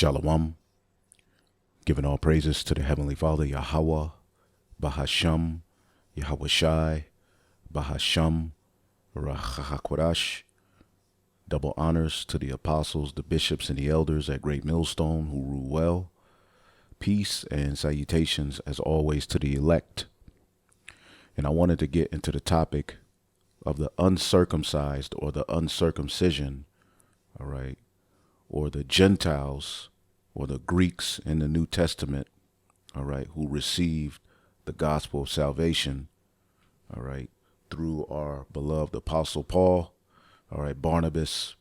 Shalom, giving all praises to the Heavenly Father, Yahweh, Bahasham, Yahweh Shai, Bahasham, Rachahakwadash. Double honors to the apostles, the bishops, and the elders at Great Millstone who rule well. Peace and salutations, as always, to the elect. And I wanted to get into the topic of the uncircumcised or the uncircumcision, all right, or the Gentiles or the Greeks in the New Testament, all right, who received the gospel of salvation, all right, through our beloved Apostle Paul, all right, Barnabas,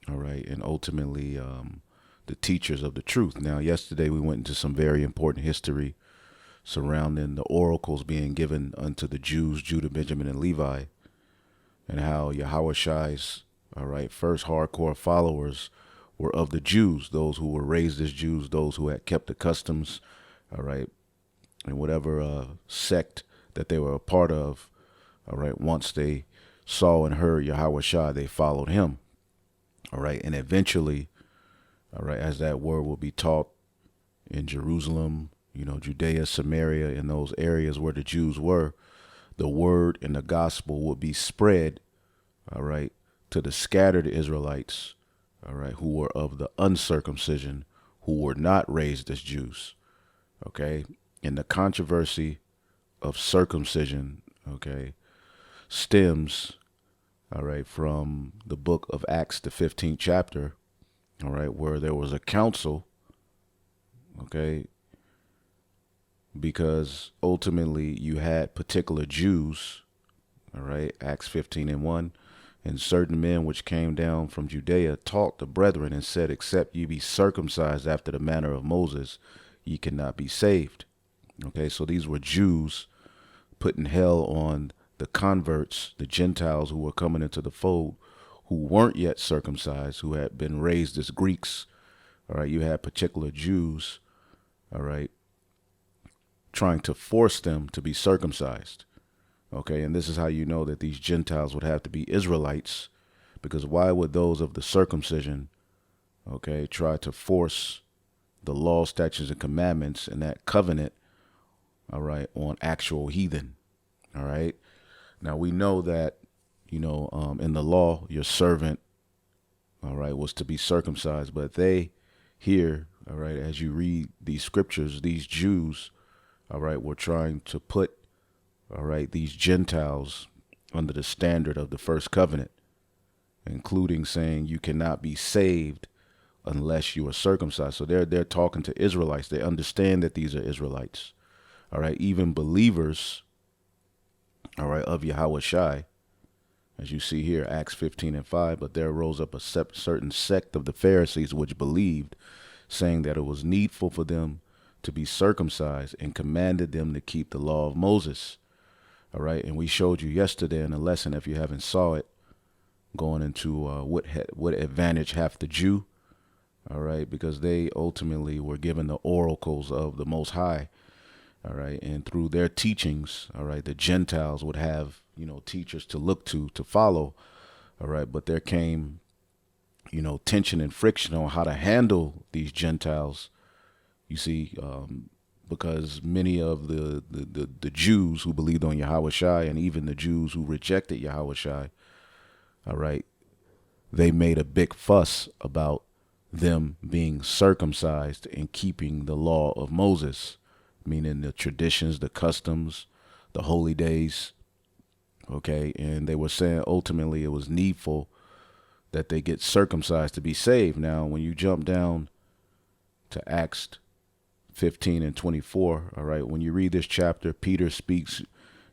all right, and ultimately the teachers of the truth. Now, yesterday we went into some very important history surrounding the oracles being given unto the Jews, Judah, Benjamin, and Levi, and how Yahweh Shai's, all right, first hardcore followers were of the Jews, those who were raised as Jews, those who had kept the customs, all right, and whatever sect that they were a part of, all right, once they saw and heard Yahweh Shai, they followed him, all right, and eventually, all right, as that word will be taught in Jerusalem, you know, Judea, Samaria, in those areas where the Jews were, the word and the gospel would be spread, all right, to the scattered Israelites, all right, who were of the uncircumcision, who were not raised as Jews, okay? And the controversy of circumcision, okay, stems, all right, from the book of Acts, the 15th chapter, all right, where there was a council, okay, because ultimately you had particular Jews, all right, Acts 15:1, and certain men which came down from Judea taught the brethren and said, except ye be circumcised after the manner of Moses, ye cannot be saved. Okay, so these were Jews putting hell on the converts, the Gentiles who were coming into the fold, who weren't yet circumcised, who had been raised as Greeks. All right, you had particular Jews, all right, trying to force them to be circumcised. Okay, and this is how you know that these Gentiles would have to be Israelites, because why would those of the circumcision, okay, try to force the law, statutes, and commandments and that covenant, all right, on actual heathen? All right, now we know that, you know, in the law, your servant, all right, was to be circumcised, but they here, all right, as you read these scriptures, these Jews, all right, were trying to put, all right, these Gentiles under the standard of the first covenant, including saying you cannot be saved unless you are circumcised. So they're talking to Israelites. They understand that these are Israelites, all right, even believers, all right, of Yahweh Shai, as you see here, Acts 15:5. But there rose up a certain sect of the Pharisees which believed, saying that it was needful for them to be circumcised, and commanded them to keep the law of Moses. All right, and we showed you yesterday in the lesson, if you haven't saw it, going into what advantage hath the Jew, all right, because they ultimately were given the oracles of the Most High, all right, and through their teachings, all right, the Gentiles would have, you know, teachers to look to follow, all right, but there came, you know, tension and friction on how to handle these Gentiles, you see, because many of the Jews who believed on Yahweh Shai, and even the Jews who rejected Yahweh Shai, all right, they made a big fuss about them being circumcised and keeping the law of Moses, meaning the traditions, the customs, the holy days, okay, and they were saying ultimately it was needful that they get circumcised to be saved. Now, when you jump down to Acts 15:24, all right, when you read this chapter, Peter speaks,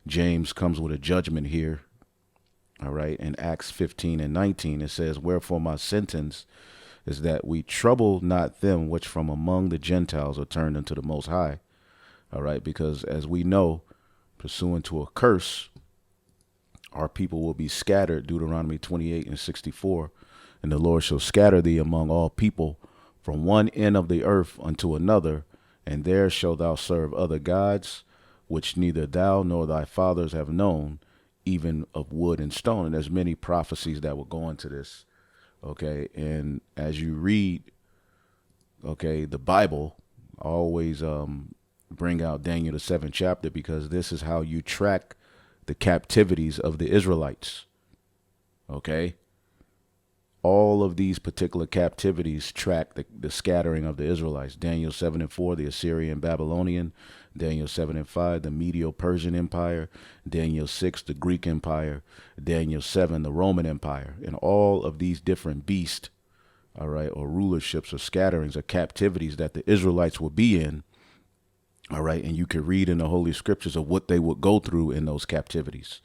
James comes with a judgment here, all right, in Acts 15:19, it says, wherefore my sentence is that we trouble not them which from among the Gentiles are turned unto the Most High, all right, because as we know, pursuant to a curse, our people will be scattered, Deuteronomy 28:64, and the Lord shall scatter thee among all people from one end of the earth unto another, and there shalt thou serve other gods, which neither thou nor thy fathers have known, even of wood and stone. And there's many prophecies that will go into this, okay? And as you read okay, the Bible, I always bring out Daniel the 7th chapter, because this is how you track the captivities of the Israelites. Okay, all of these particular captivities track the scattering of the Israelites. Daniel 7 and 4, the Assyrian Babylonian. Daniel 7 and 5, the Medo-Persian Empire. Daniel 6, the Greek Empire. Daniel 7, the Roman Empire. And all of these different beasts, all right, or rulerships or scatterings or captivities that the Israelites will be in, all right, and you can read in the Holy Scriptures of what they would go through in those captivities.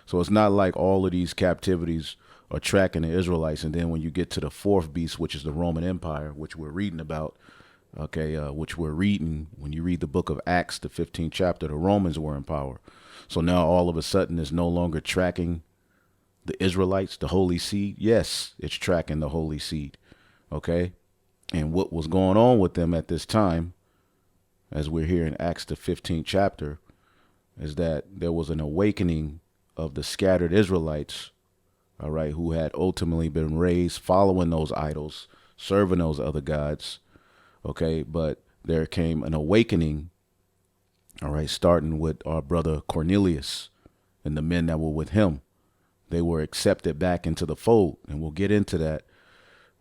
So it's not like all of these captivities are tracking the Israelites, and then when you get to the fourth beast, which is the Roman Empire, which we're reading about, okay, which we're reading when you read the book of Acts, the 15th chapter, the Romans were in power. So now all of a sudden it's no longer tracking the Israelites, the holy seed. Yes, it's tracking the holy seed, okay? And what was going on with them at this time, as we're here in Acts, the 15th chapter, is that there was an awakening of the scattered Israelites, all right, who had ultimately been raised following those idols, serving those other gods, okay? But there came an awakening, all right, starting with our brother Cornelius and the men that were with him. They were accepted back into the fold, and we'll get into that.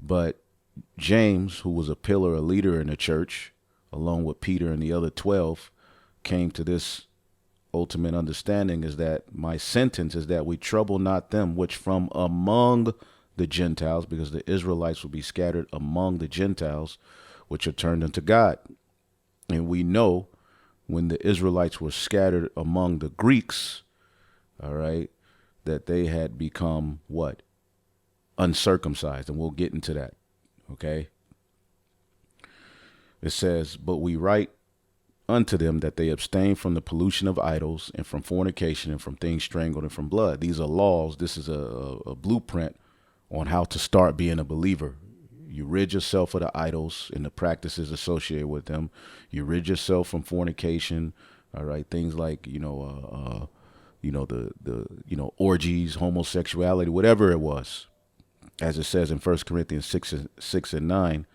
But James, who was a pillar, a leader in the church, along with Peter and the other 12, came to this ultimate understanding, is that my sentence is that we trouble not them which from among the Gentiles, because the Israelites will be scattered among the Gentiles, which are turned unto God. And we know when the Israelites were scattered among the Greeks, all right, that they had become what? Uncircumcised. And we'll get into that. Okay. It says, but we write unto them that they abstain from the pollution of idols and from fornication and from things strangled and from blood. These are laws. This is a blueprint on how to start being a believer. You rid yourself of the idols and the practices associated with them. You rid yourself from fornication. All right. Things like, the orgies, homosexuality, whatever it was, as it says in 1 Corinthians 6 and 9.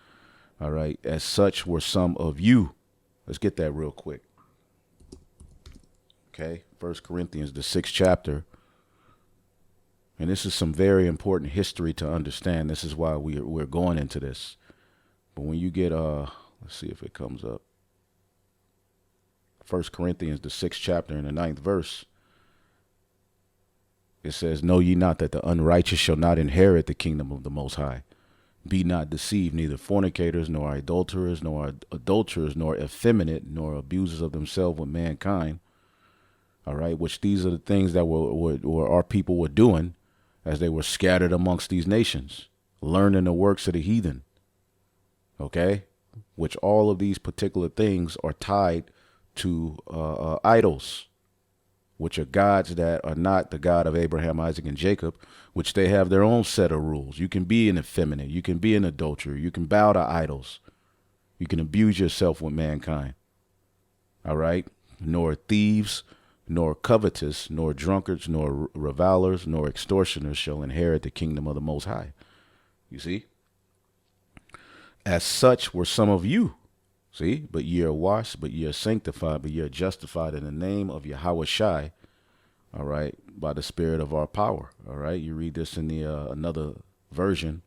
All right. As such were some of you. Let's get that real quick. Okay. 1 Corinthians, the 6th chapter. And this is some very important history to understand. This is why we're going into this. But when you get, let's see if it comes up. 1 Corinthians, the 6th chapter and the 9th verse. It says, know ye not that the unrighteous shall not inherit the kingdom of the Most High? Be not deceived, neither fornicators, nor adulterers, nor adulterers, nor effeminate, nor abusers of themselves with mankind. All right, which these are the things that were our people were doing as they were scattered amongst these nations, learning the works of the heathen. Okay, which all of these particular things are tied to idols, which are gods that are not the God of Abraham, Isaac, and Jacob, which they have their own set of rules. You can be an effeminate. You can be an adulterer. You can bow to idols. You can abuse yourself with mankind. All right? Nor thieves, nor covetous, nor drunkards, nor revilers, nor extortioners shall inherit the kingdom of the Most High. You see? As such were some of you. See, but ye are washed, but ye are sanctified, but ye are justified in the name of Yahweh Shai, all right, by the spirit of our power, all right. You read this in the another version.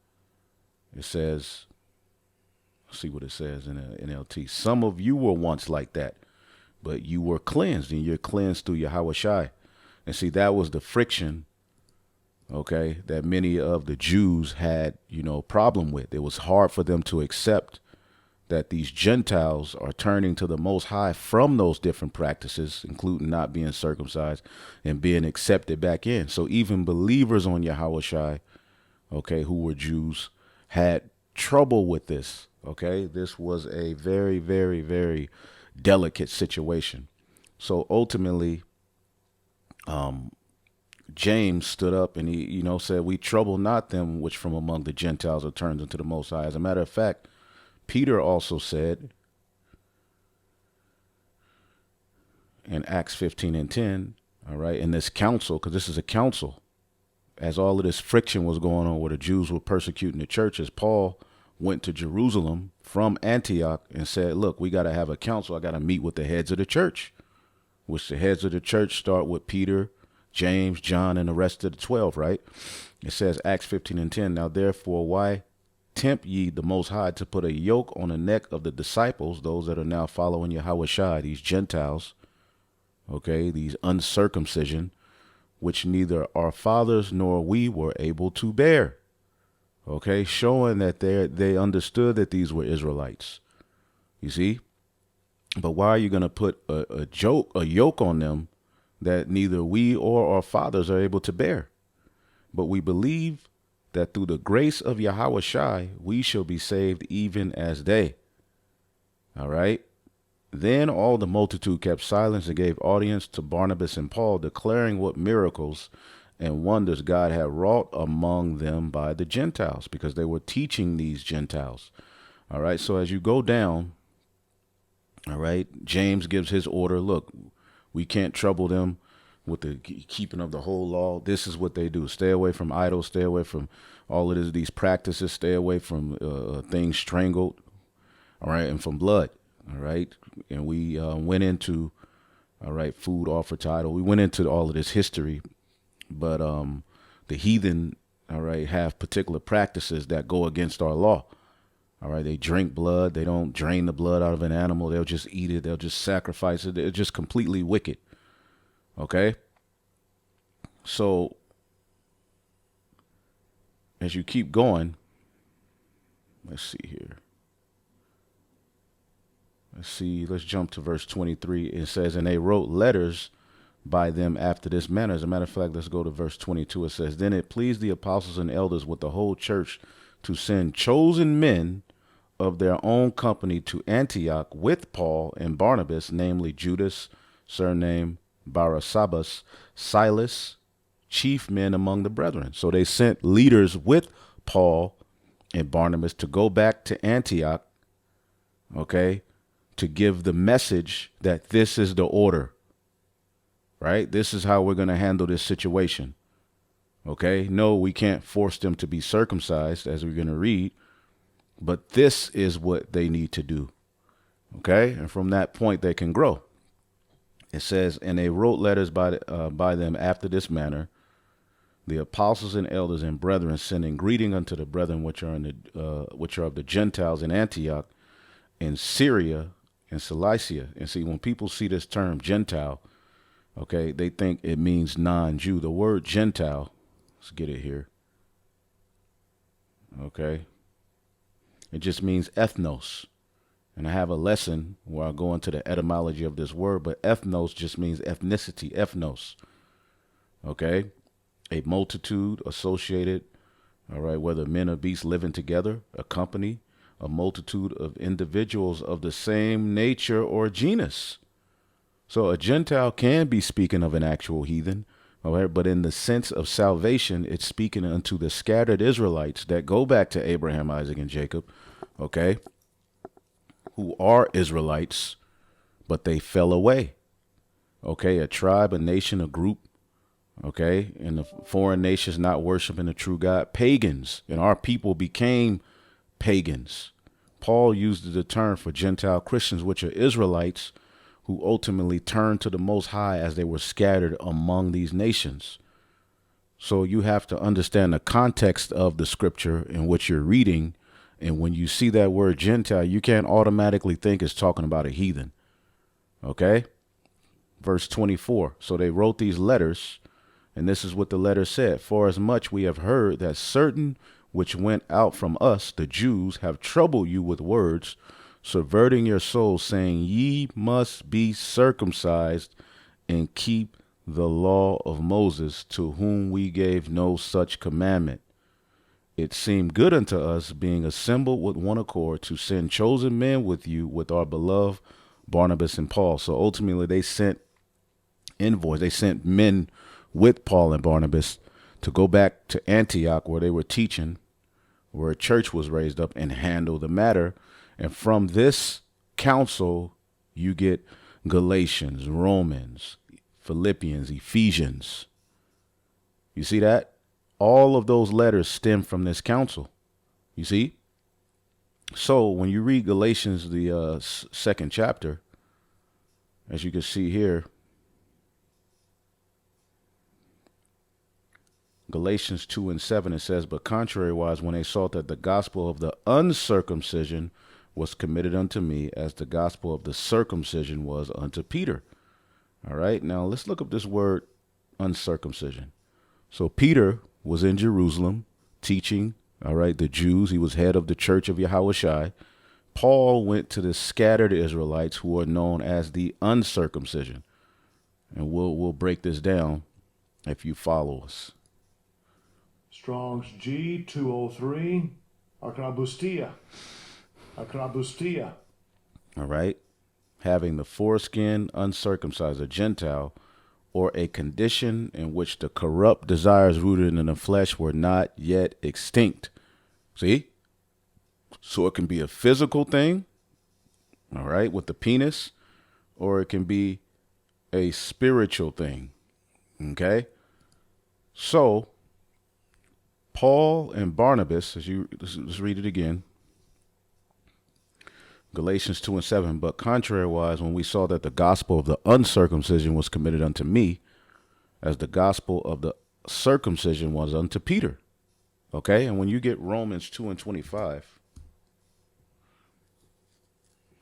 It says, see what it says in the NLT. Some of you were once like that, but you were cleansed, and you're cleansed through Yahweh Shai. And see, that was the friction, okay, that many of the Jews had, problem with. It was hard for them to accept that these Gentiles are turning to the Most High from those different practices, including not being circumcised and being accepted back in. So even believers on Yahweh Shai, okay, who were Jews, had trouble with this. Okay, this was a very, very, very delicate situation. So ultimately, James stood up and he, said, we trouble not them which from among the Gentiles are turned into the Most High. As a matter of fact, Peter also said in Acts 15 and 10, all right, in this council, because this is a council, as all of this friction was going on where the Jews were persecuting the church, as Paul went to Jerusalem from Antioch and said, look, we got to have a council. I got to meet with the heads of the church, which the heads of the church start with Peter, James, John, and the rest of the 12, right? It says Acts 15:10. Now, therefore, why tempt ye the Most High to put a yoke on the neck of the disciples, those that are now following Yahweh Shai, these Gentiles, okay, these uncircumcision, which neither our fathers nor we were able to bear. Okay, showing that they understood that these were Israelites. You see? But why are you going to put a yoke on them that neither we or our fathers are able to bear? But we believe that through the grace of Yahweh Shai, we shall be saved even as they. All right. Then all the multitude kept silence and gave audience to Barnabas and Paul, declaring what miracles and wonders God had wrought among them by the Gentiles, because they were teaching these Gentiles. All right. So as you go down, all right, James gives his order. Look, we can't trouble them with the keeping of the whole law. This is what they do. Stay away from idols. Stay away from all of these practices. Stay away from things strangled. All right. And from blood. All right. And we went into, all right, food offered to idol. We went into all of this history. But the heathen, all right, have particular practices that go against our law. All right. They drink blood. They don't drain the blood out of an animal. They'll just eat it. They'll just sacrifice it. They're just completely wicked. Okay. So as you keep going, let's see here. Let's jump to verse 23. It says, and they wrote letters by them after this manner. As a matter of fact, let's go to verse 22. It says, then it pleased the apostles and elders with the whole church to send chosen men of their own company to Antioch with Paul and Barnabas, namely Judas, surnamed Barabbas, Silas, chief men among the brethren. So they sent leaders with Paul and Barnabas to go back to Antioch, okay, to give the message that this is the order, right? This is how we're going to handle this situation. Okay. No, we can't force them to be circumcised, as we're going to read, but this is what they need to do. Okay. And from that point, they can grow. It says, and they wrote letters by them after this manner, the apostles and elders and brethren sending greeting unto the brethren which are of the Gentiles in Antioch, in Syria, and Cilicia. And see, when people see this term Gentile, okay, they think it means non-Jew. The word Gentile, let's get it here. Okay. It just means ethnos. And I have a lesson where I go into the etymology of this word, but ethnos just means ethnicity, ethnos. Okay. A multitude associated, all right, whether men or beasts living together, a company, a multitude of individuals of the same nature or genus. So a Gentile can be speaking of an actual heathen, all right, but in the sense of salvation, it's speaking unto the scattered Israelites that go back to Abraham, Isaac, and Jacob, okay, who are Israelites, but they fell away. Okay, a tribe, a nation, a group, okay, and the foreign nations not worshiping the true God, pagans, and our people became pagans. Paul used the term for Gentile Christians, which are Israelites who ultimately turned to the Most High as they were scattered among these nations. So you have to understand the context of the scripture in which you're reading. And when you see that word Gentile, you can't automatically think it's talking about a heathen. Okay. Verse 24. So they wrote these letters, and this is what the letter said. For as much we have heard that certain which went out from us, the Jews, have troubled you with words, subverting your souls, saying, ye must be circumcised and keep the law of Moses, to whom we gave no such commandment. It seemed good unto us, being assembled with one accord, to send chosen men with you, with our beloved Barnabas and Paul. So ultimately they sent envoys. They sent men with Paul and Barnabas to go back to Antioch, where they were teaching, where a church was raised up, and handle the matter. And from this council, you get Galatians, Romans, Philippians, Ephesians. You see that? All of those letters stem from this council. You see? So when you read Galatians, the second chapter, as you can see here, Galatians 2 and 7, it says, but contrariwise, when they saw that the gospel of the uncircumcision was committed unto me, as the gospel of the circumcision was unto Peter. All right, now let's look up this word uncircumcision. So Peter was in Jerusalem teaching, all right, the Jews. He was head of the church of Yahushua. Paul went to the scattered Israelites who are known as the uncircumcision. And we'll break this down if you follow us. Strong's G 203. Akrabustia. Akrabustia. All right. Having the foreskin uncircumcised, a Gentile, or a condition in which the corrupt desires rooted in the flesh were not yet extinct. See? So it can be a physical thing, all right, with the penis, or it can be a spiritual thing, okay? So Paul and Barnabas, let's read it again. Galatians 2 and 7, but contrariwise, when we saw that the gospel of the uncircumcision was committed unto me, as the gospel of the circumcision was unto Peter. Okay, and when you get Romans 2 and 25,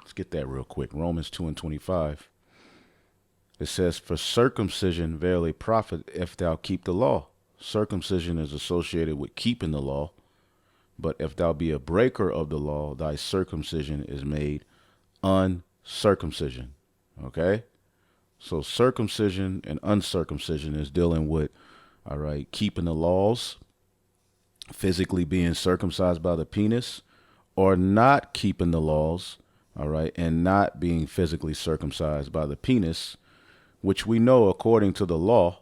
let's get that real quick. Romans 2 and 25, it says, for circumcision verily profit if thou keep the law. Circumcision is associated with keeping the law. But if thou be a breaker of the law, thy circumcision is made uncircumcision. Okay? So circumcision and uncircumcision is dealing with, all right, keeping the laws, physically being circumcised by the penis, or not keeping the laws, all right, and not being physically circumcised by the penis, which we know according to the law,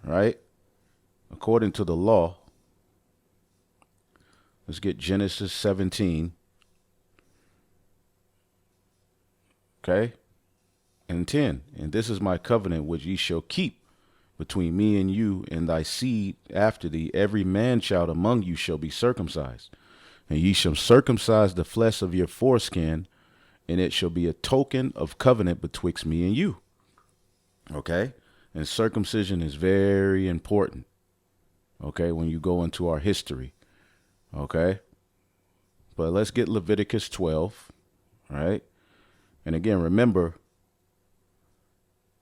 right? According to the law, let's get Genesis 17. Okay? And 10. And this is my covenant which ye shall keep between me and you and thy seed after thee. Every man child among you shall be circumcised. And ye shall circumcise the flesh of your foreskin, and it shall be a token of covenant betwixt me and you. Okay? And circumcision is very important. Okay? When you go into our history. Okay, but let's get Leviticus 12, all right? And again, remember,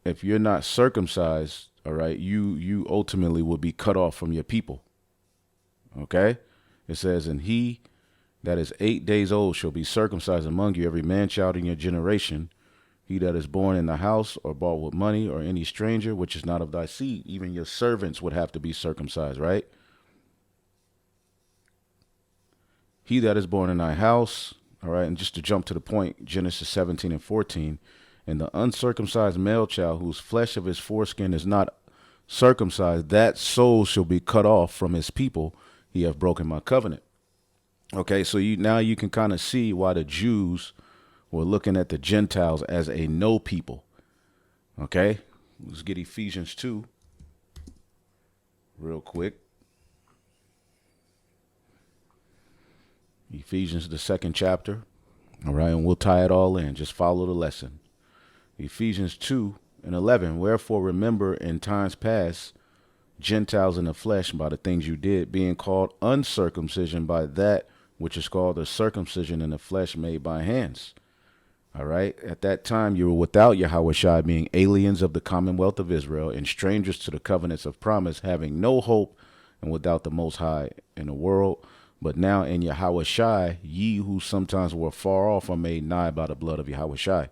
if you're not circumcised, all right, you ultimately will be cut off from your people. Okay, it says, and he that is 8 days old shall be circumcised among you, every man child in your generation, he that is born in the house or bought with money, or any stranger which is not of thy seed. Even your servants would have to be circumcised, right? He that is born in thy house, all right, and just to jump to the point, Genesis 17 and 14, and the uncircumcised male child whose flesh of his foreskin is not circumcised, that soul shall be cut off from his people. He have broken my covenant. Okay, so now you can kind of see why the Jews were looking at the Gentiles as a no people. Okay, let's get Ephesians 2 real quick. Ephesians, the second chapter. All right, and we'll tie it all in. Just follow the lesson. Ephesians 2 and 11. Wherefore remember in times past, Gentiles in the flesh by the things you did, being called uncircumcision by that which is called the circumcision in the flesh made by hands. All right. At that time, you were without Yahushua, being aliens of the commonwealth of Israel and strangers to the covenants of promise, having no hope and without the Most High in the world. But now in Yahushua, ye who sometimes were far off are made nigh by the blood of Yahushua.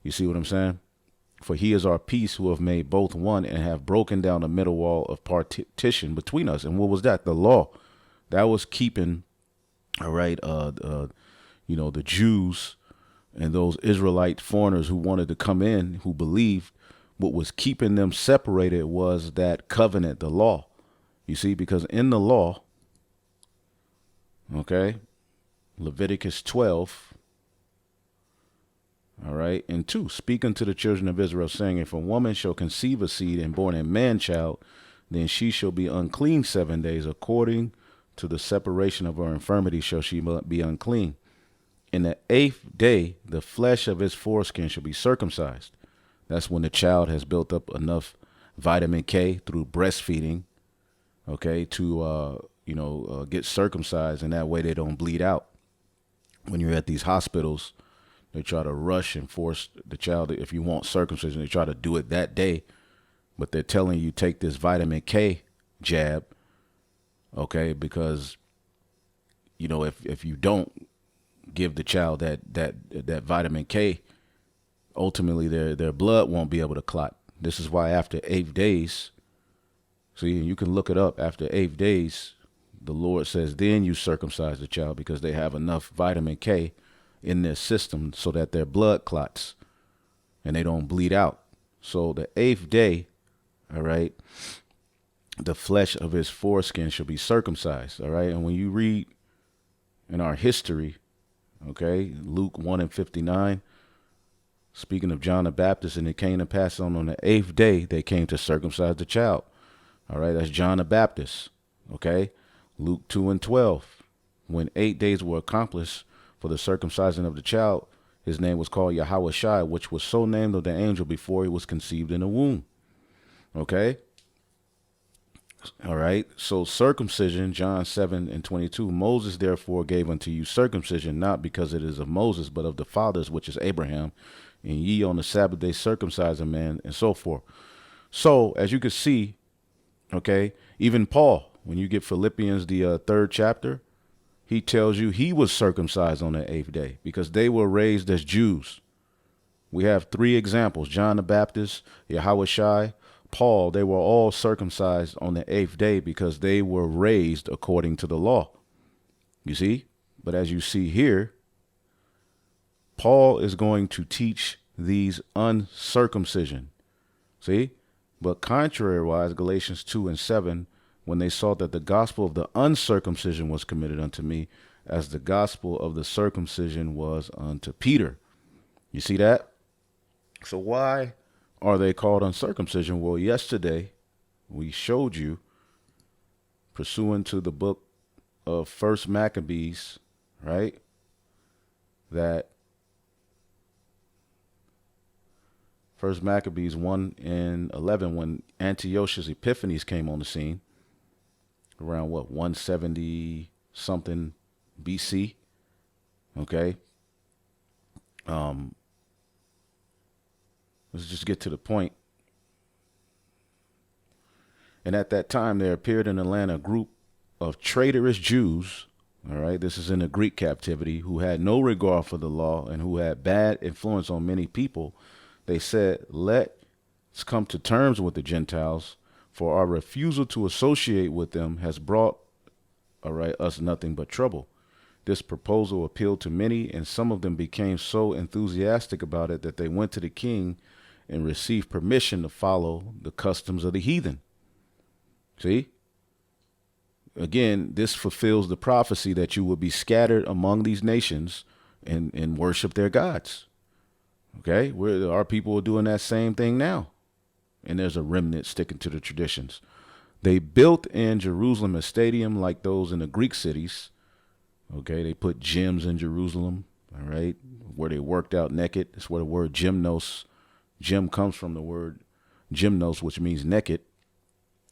You see what I'm saying? For he is our peace, who have made both one and have broken down the middle wall of partition between us. And what was that? The law. That was keeping, all right, the Jews and those Israelite foreigners who wanted to come in, who believed, what was keeping them separated was that covenant, the law. You see, because in the law, okay, Leviticus 12, all right, and 2, speak unto the children of Israel, saying, if a woman shall conceive a seed and born a man child, then she shall be unclean 7 days, according to the separation of her infirmity shall she be unclean. In the 8th day, the flesh of his foreskin shall be circumcised. That's when the child has built up enough vitamin K through breastfeeding, okay, to get circumcised, and that way they don't bleed out. When you're at these hospitals, they try to rush and force the child. If you want circumcision, they try to do it that day, but they're telling you take this vitamin K jab, okay, because if you don't give the child that vitamin K, ultimately their blood won't be able to clot. This is why after 8 days, see, you can look it up. After 8 days, the Lord says, then you circumcise the child, because they have enough vitamin K in their system so that their blood clots and they don't bleed out. So the 8th day, all right, the flesh of his foreskin shall be circumcised. All right. And when you read in our history, okay, Luke 1:59, speaking of John the Baptist, and it came to pass on the 8th day, they came to circumcise the child. All right. That's John the Baptist. Okay. Luke 2:12, when 8 days were accomplished for the circumcision of the child, his name was called Yahushua, which was so named of the angel before he was conceived in the womb. Okay. All right. So circumcision, John 7:22, Moses therefore gave unto you circumcision, not because it is of Moses, but of the fathers, which is Abraham. And ye on the Sabbath day circumcise a man, and so forth. So as you can see, okay, even Paul, when you get Philippians, the 3rd chapter, he tells you he was circumcised on the 8th day because they were raised as Jews. We have 3 examples: John the Baptist, Yahushua, Paul. They were all circumcised on the 8th day because they were raised according to the law. You see? But as you see here, Paul is going to teach these uncircumcision. See? But contrary-wise, Galatians 2:7, when they saw that the gospel of the uncircumcision was committed unto me, as the gospel of the circumcision was unto Peter. You see that? So why are they called uncircumcision? Well, yesterday we showed you, pursuant to the book of First Maccabees, right, that First Maccabees 1:11, when Antiochus Epiphanes came on the scene, around 170 something BC. Okay. Let's just get to the point. And at that time, there appeared in the land a group of traitorous Jews. All right. This is in the Greek captivity, who had no regard for the law and who had bad influence on many people. They said, let's come to terms with the Gentiles, for our refusal to associate with them has brought, us nothing but trouble. This proposal appealed to many, and some of them became so enthusiastic about it that they went to the king and received permission to follow the customs of the heathen. See? Again, this fulfills the prophecy that you will be scattered among these nations and worship their gods. Okay? Our people are doing that same thing now. And there's a remnant sticking to the traditions. They built in Jerusalem a stadium like those in the Greek cities. Okay, they put gyms in Jerusalem, all right, where they worked out naked. That's where the word gym comes from, the word gymnos, which means naked.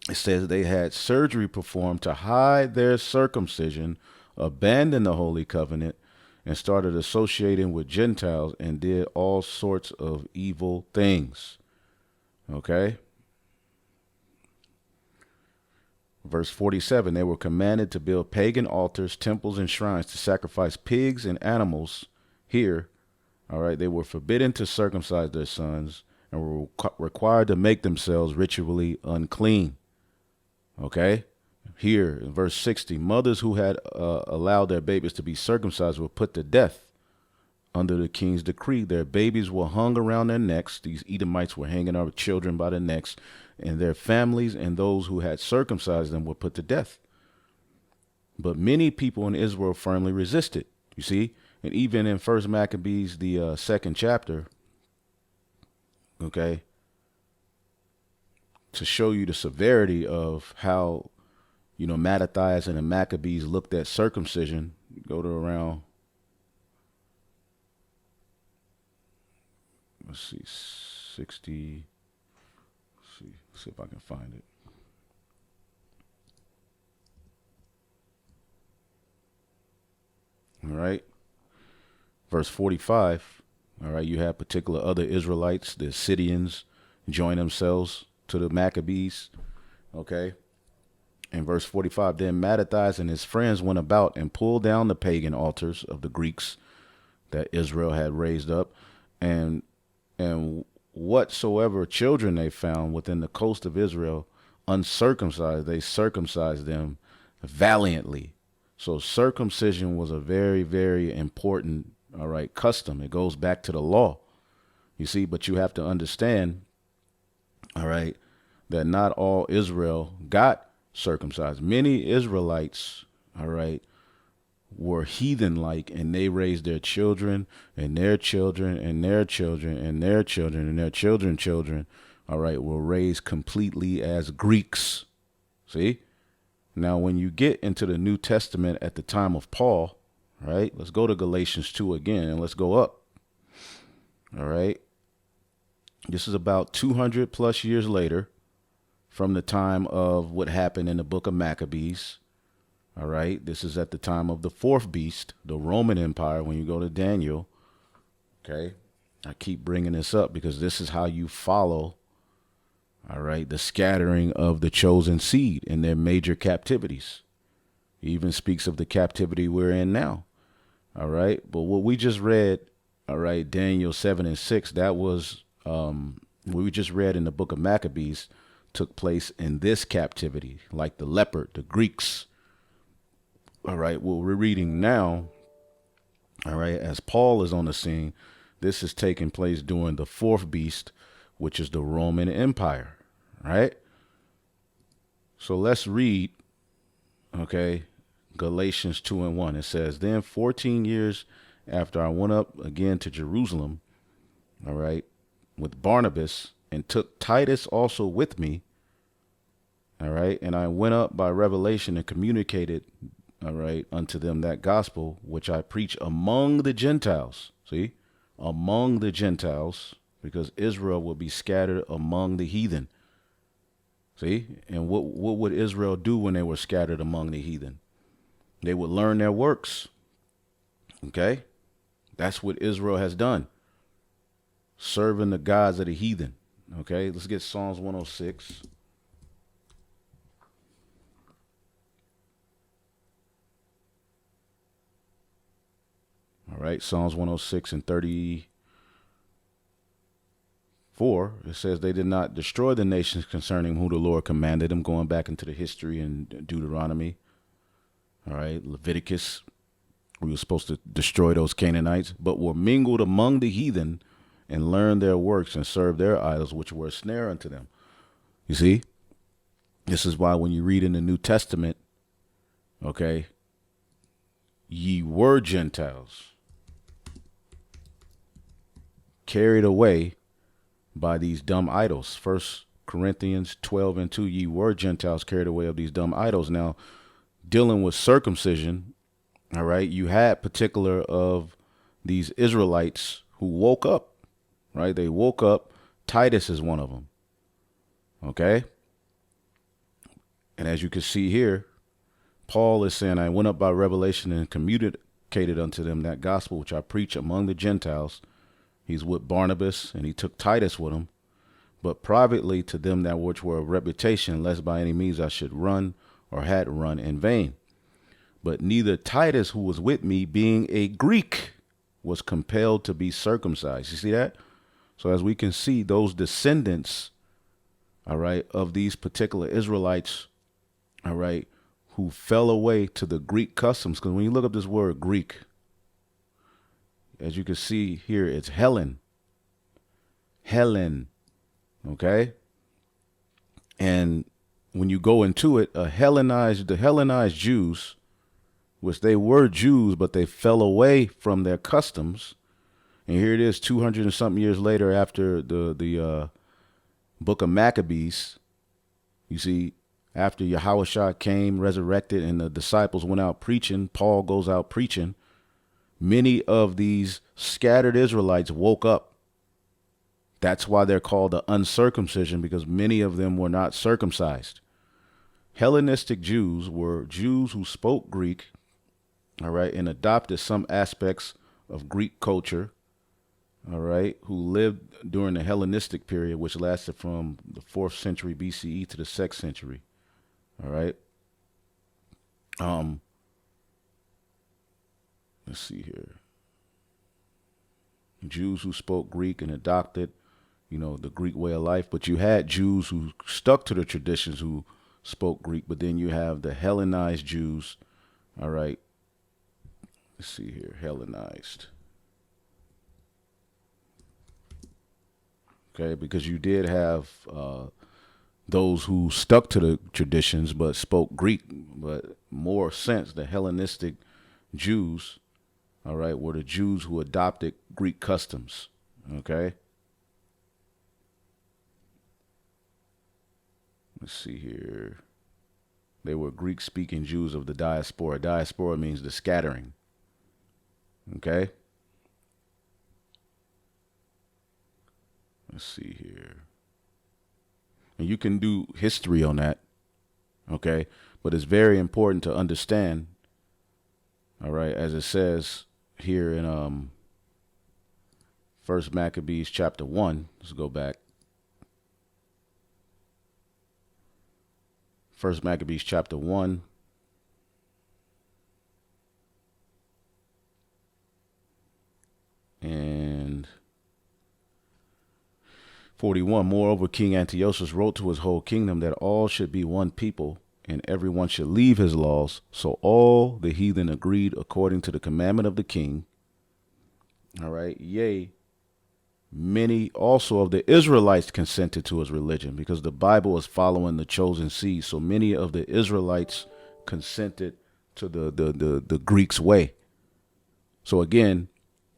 It says they had surgery performed to hide their circumcision, abandoned the Holy Covenant, and started associating with Gentiles and did all sorts of evil things. Okay. Verse 47, they were commanded to build pagan altars, temples, and shrines to sacrifice pigs and animals here. All right. They were forbidden to circumcise their sons and were required to make themselves ritually unclean. Okay. Here in verse 60, mothers who had allowed their babies to be circumcised were put to death. Under the king's decree, their babies were hung around their necks. These Edomites were hanging our children by the necks, and their families and those who had circumcised them were put to death. But many people in Israel firmly resisted, you see, and even in First Maccabees, the 2nd chapter, okay, to show you the severity of how, Mattathias and the Maccabees looked at circumcision, go to around let's see, 60. Let's see if I can find it. All right. Verse 45. All right. You have particular other Israelites, the Assyrians, join themselves to the Maccabees. Okay. In verse 45, then Mattathias and his friends went about and pulled down the pagan altars of the Greeks that Israel had raised up, and whatsoever children they found within the coast of Israel uncircumcised, they circumcised them valiantly. So circumcision was a very, very important, all right, custom. It goes back to the law, you see, but you have to understand, all right, that not all Israel got circumcised. Many Israelites, all right, were heathen like, and they raised their children and their children and their children and their children and their children's children, all right, were raised completely as Greeks. See? Now, when you get into the New Testament at the time of Paul, right, let's go to Galatians 2 again and let's go up. All right. This is about 200 plus years later from the time of what happened in the book of Maccabees. All right. This is at the time of the fourth beast, the Roman Empire, when you go to Daniel. Okay. I keep bringing this up because this is how you follow, all right, the scattering of the chosen seed in their major captivities. He even speaks of the captivity we're in now. All right. But what we just read, all right, Daniel 7 and 6, that was what we just read in the book of Maccabees took place in this captivity, like the leopard, the Greeks. All right. What we're reading now, all right, as Paul is on the scene, this is taking place during the fourth beast, which is the Roman Empire. Right. So let's read, okay, Galatians 2 and 1. It says, then 14 years after I went up again to Jerusalem, all right, with Barnabas, and took Titus also with me, all right, and I went up by revelation and communicated, all right, unto them that gospel which I preach among the Gentiles. See, among the Gentiles, because Israel will be scattered among the heathen. See, and what would Israel do when they were scattered among the heathen? They would learn their works. Okay, that's what Israel has done, serving the gods of the heathen. Okay, let's get Psalms 106. All right, Psalms 106 and 34, it says they did not destroy the nations concerning who the Lord commanded them, going back into the history in Deuteronomy. All right, Leviticus, we were supposed to destroy those Canaanites, but were mingled among the heathen and learned their works and served their idols, which were a snare unto them. You see, this is why when you read in the New Testament, okay, ye were Gentiles, carried away by these dumb idols. 1 Corinthians 12 and 2, ye were Gentiles carried away of these dumb idols. Now, dealing with circumcision, all right, you had particular of these Israelites who woke up, right? They woke up. Titus is one of them. Okay. And as you can see here, Paul is saying, I went up by revelation and communicated unto them that gospel which I preach among the Gentiles. He's with Barnabas, and he took Titus with him, but privately to them that which were of reputation, lest by any means I should run or had run in vain. But neither Titus, who was with me, being a Greek, was compelled to be circumcised. You see that? So as we can see, those descendants, all right, of these particular Israelites, all right, who fell away to the Greek customs. Because when you look up this word Greek, as you can see here, it's Helen. Helen. Okay. And when you go into it, the Hellenized Jews, which they were Jews, but they fell away from their customs. And here it is 200 and something years later after the book of Maccabees. You see, after Yahushua came, resurrected, and the disciples went out preaching, Paul goes out preaching. Many of these scattered Israelites woke up. That's why they're called the uncircumcision, because many of them were not circumcised. Hellenistic Jews were Jews who spoke Greek, all right, and adopted some aspects of Greek culture, all right, who lived during the Hellenistic period, which lasted from the 4th century BCE to the 6th century, all right. Um, let's see here. Jews who spoke Greek and adopted, the Greek way of life, but you had Jews who stuck to the traditions who spoke Greek, but then you have the Hellenized Jews, all right. Let's see here, Hellenized. Okay, because you did have those who stuck to the traditions but spoke Greek, but more sense the Hellenistic Jews, all right, were the Jews who adopted Greek customs, okay? Let's see here. They were Greek-speaking Jews of the diaspora. Diaspora means the scattering, okay? Let's see here. And you can do history on that, okay? But it's very important to understand, all right, as it says here in First Maccabees chapter 1. Let's go back. First Maccabees chapter 1. And 41. Moreover, King Antiochus wrote to his whole kingdom that all should be one people, and everyone should leave his laws. So all the heathen agreed according to the commandment of the king. All right. Yea, many also of the Israelites consented to his religion, because the Bible is following the chosen seed. So many of the Israelites consented to the Greeks' way. So again,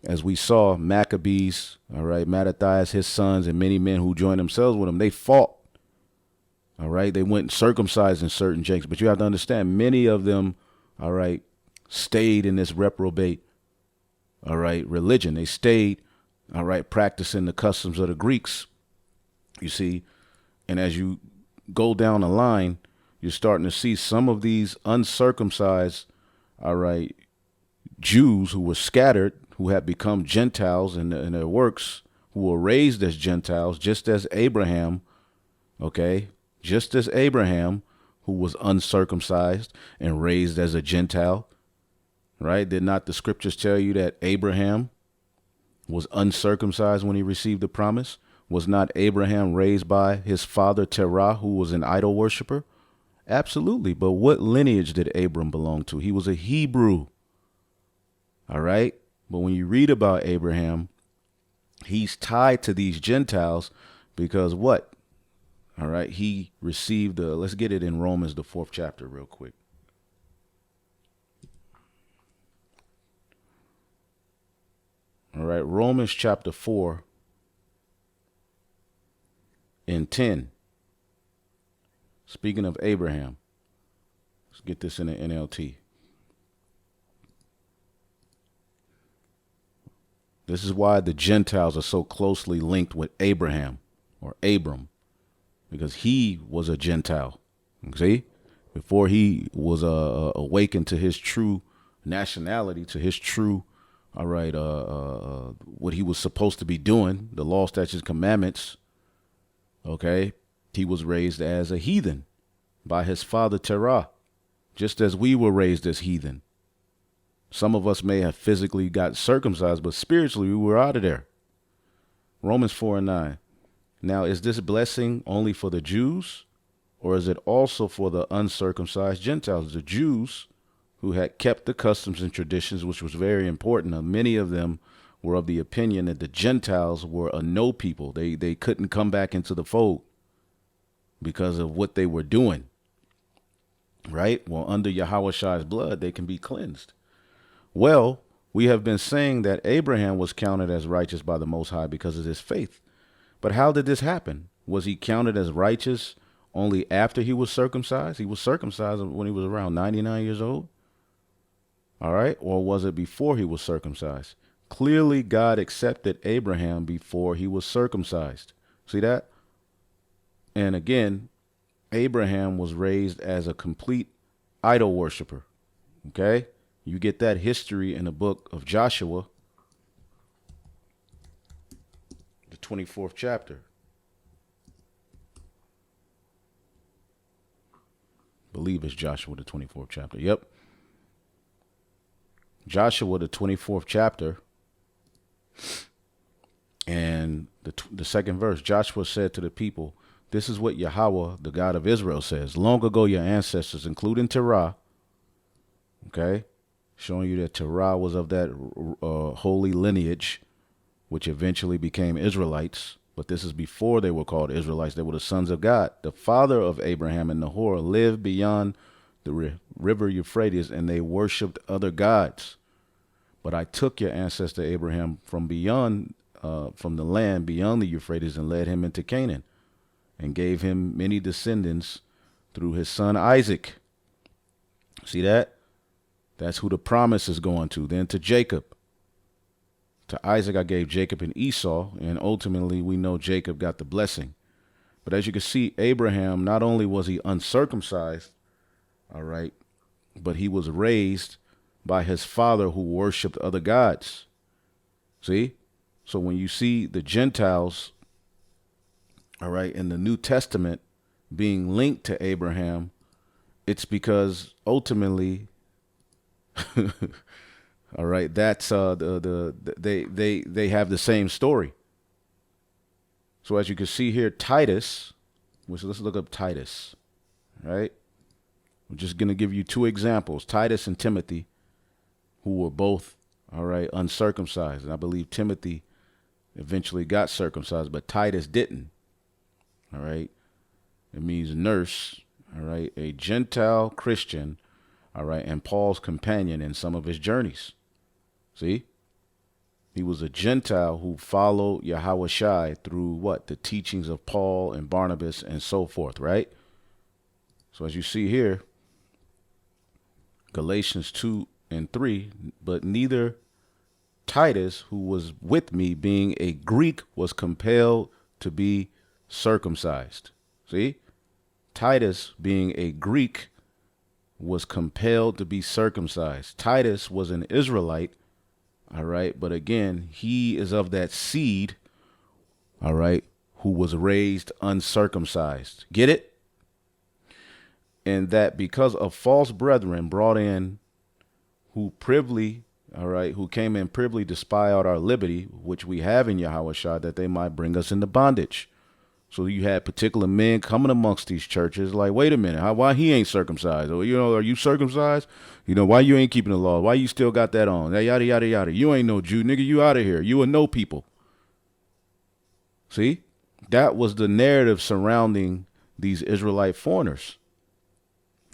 as we saw, Maccabees, all right, Mattathias, his sons, and many men who joined themselves with him, they fought. All right, they went circumcised in certain jakes. But you have to understand, many of them, all right, stayed in this reprobate, all right, religion. They stayed, all right, practicing the customs of the Greeks, you see. And as you go down the line, you're starting to see some of these uncircumcised, all right, Jews who were scattered, who had become Gentiles in their works, who were raised as Gentiles, just as Abraham, okay, just as Abraham, who was uncircumcised and raised as a Gentile, right? Did not the scriptures tell you that Abraham was uncircumcised when he received the promise? Was not Abraham raised by his father Terah, who was an idol worshiper? Absolutely. But what lineage did Abram belong to? He was a Hebrew. All right. But when you read about Abraham, he's tied to these Gentiles because what? All right. He received let's get it in Romans, the 4th chapter real quick. All right. Romans chapter 4 and 10. Speaking of Abraham, let's get this in the NLT. This is why the Gentiles are so closely linked with Abraham or Abram, because he was a Gentile. See, before he was awakened to his true nationality, to his true, all right, what he was supposed to be doing, the law, statutes, commandments. Okay, he was raised as a heathen by his father Terah, just as we were raised as heathen. Some of us may have physically got circumcised, but spiritually we were out of there. Romans 4 and 9. Now, is this blessing only for the Jews, or is it also for the uncircumcised Gentiles? The Jews who had kept the customs and traditions, which was very important. Many of them were of the opinion that the Gentiles were a no people. They couldn't come back into the fold because of what they were doing. Right? Well, under Yahweh blood, they can be cleansed. Well, we have been saying that Abraham was counted as righteous by the Most High because of his faith. But how did this happen? Was he counted as righteous only after he was circumcised? He was circumcised when he was around 99 years old. All right. Or was it before he was circumcised? Clearly, God accepted Abraham before he was circumcised. See that? And again, Abraham was raised as a complete idol worshiper. Okay? You get that history in the book of Joshua, the 24th chapter. Believe it's Joshua, the 24th chapter. Yep. Joshua, the 24th chapter. And the second verse, Joshua said to the people, "This is what Yahweh, the God of Israel, says. Long ago, your ancestors, including Terah," okay, showing you that Terah was of that holy lineage, which eventually became Israelites. But this is before they were called Israelites. They were the sons of God. "The father of Abraham and Nahor lived beyond the river Euphrates, and they worshipped other gods. But I took your ancestor Abraham from the land beyond the Euphrates and led him into Canaan and gave him many descendants through his son Isaac." See that? That's who the promise is going to. Then to Jacob. To Isaac I gave Jacob and Esau, and ultimately we know Jacob got the blessing. But as you can see, Abraham, not only was he uncircumcised, all right, but he was raised by his father who worshiped other gods. See? So when you see the Gentiles, all right, in the New Testament being linked to Abraham, it's because ultimately, all right, that's they have the same story. So as you can see here, Titus, which let's look up Titus, right? I'm just going to give you two examples, Titus and Timothy, who were both, all right, uncircumcised. And I believe Timothy eventually got circumcised, but Titus didn't. All right. It means nurse. All right. A Gentile Christian. All right. And Paul's companion in some of his journeys. See? He was a Gentile who followed Yahweh Shai through what? The teachings of Paul and Barnabas and so forth, right? So as you see here, Galatians 2 and 3, "But neither Titus, who was with me, being a Greek, was compelled to be circumcised." See? Titus, being a Greek, was compelled to be circumcised. Titus was an Israelite, all right, but again, he is of that seed, all right, who was raised uncircumcised. Get it? And that because of false brethren brought in who privily, all right, who came in privily to spy out our liberty, which we have in Yahweh Shah, that they might bring us into bondage. So you had particular men coming amongst these churches like, wait a minute, why he ain't circumcised? Or, are you circumcised? Why you ain't keeping the law? Why you still got that on? Yada, yada, yada. You ain't no Jew, nigga. You out of here. You a no people. See? That was the narrative surrounding these Israelite foreigners.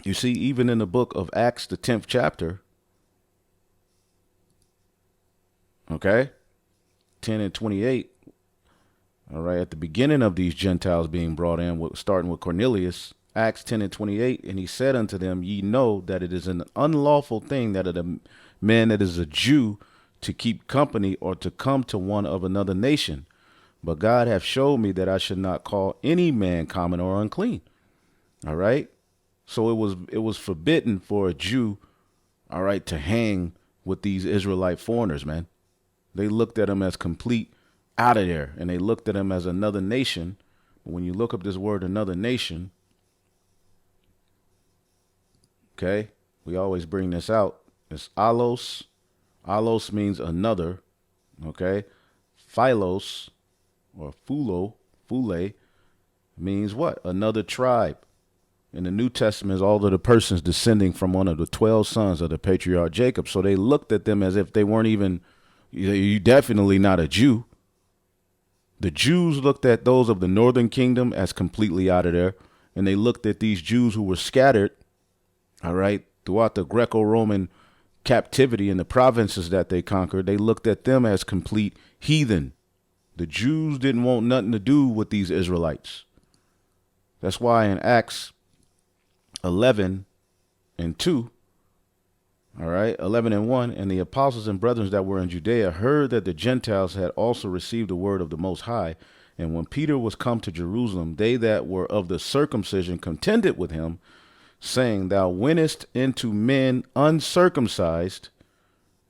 You see, even in the book of Acts, the 10th chapter, okay, 10 and 28, all right, at the beginning of these Gentiles being brought in, starting with Cornelius, Acts 10 and 28, "And he said unto them, Ye know that it is an unlawful thing that a man that is a Jew to keep company or to come to one of another nation. But God hath showed me that I should not call any man common or unclean." All right. So it was forbidden for a Jew, all right, to hang with these Israelite foreigners, man. They looked at them as complete out of there, and they looked at them as another nation. But when you look up this word, another nation, okay, we always bring this out. It's allos. Allos means another, okay? Philos or phule means what? Another tribe. In the New Testament is all of the persons descending from one of the 12 sons of the patriarch Jacob. So they looked at them as if they weren't even, you definitely not a Jew. The Jews looked at those of the northern kingdom as completely out of there. And they looked at these Jews who were scattered, all right, throughout the Greco-Roman captivity in the provinces that they conquered. They looked at them as complete heathen. The Jews didn't want nothing to do with these Israelites. That's why in Acts 11 and 2, All right, 11 and 1. And the apostles and brethren that were in Judea heard that the Gentiles had also received the word of the Most High. And when Peter was come to Jerusalem, they that were of the circumcision contended with him, saying, Thou wentest into men uncircumcised